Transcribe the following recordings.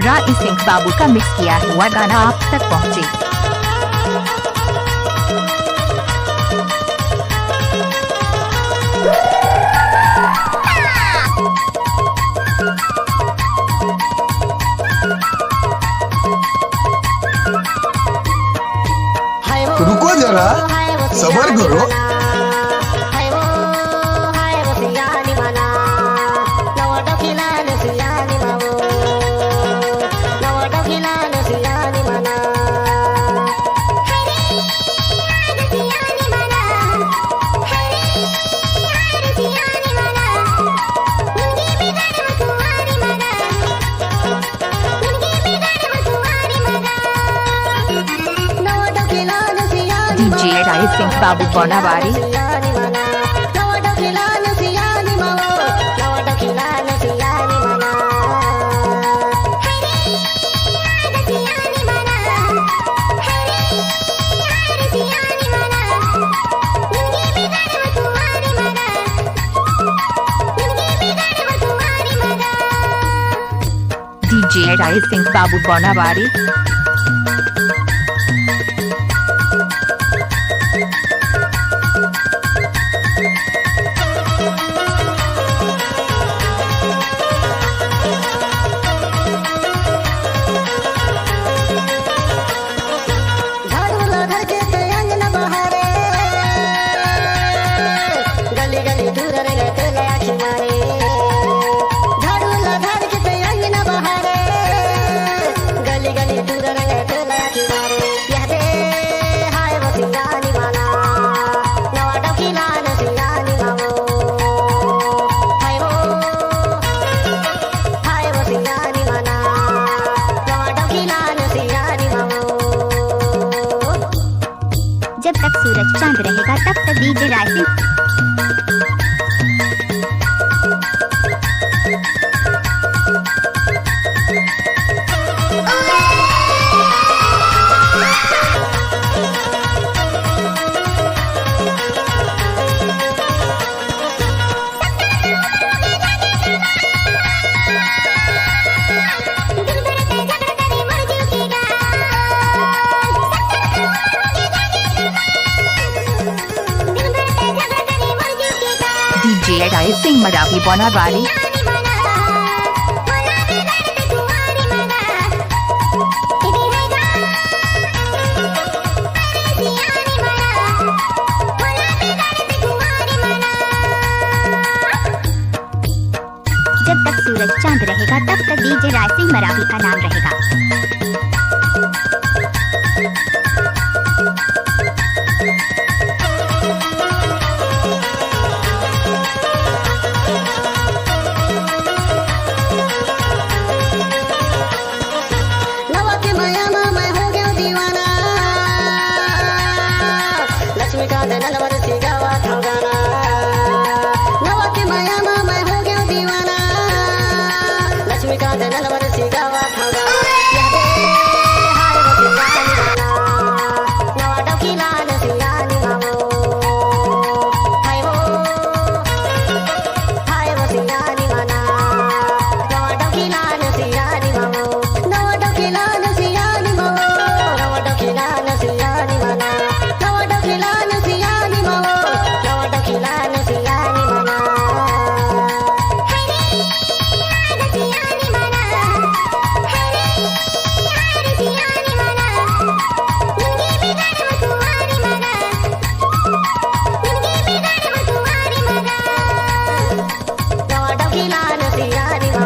राय सिंह बाबू का मिक्स किया हुआ गाना आप तक पहुंचे। रुको जरा, सबर करो। DJ राय सिंह बाबू बोनावारी। DJ राय सिंह बाबू बोनावारी। जब तक सूरज चांद रहेगा तब तक डीजे राय सिंह। DJ राय सिंह मरावी बोनावारी। जब तक सूरज चांद रहेगा तब तक डीजे राय सिंह मरावी का नाम रहेगा।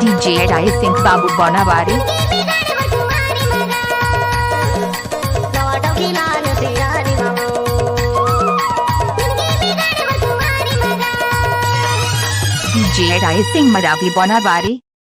DJ राय सिंह बाबू बोनावारी। DJ राय सिंह मरावी बोनावारी।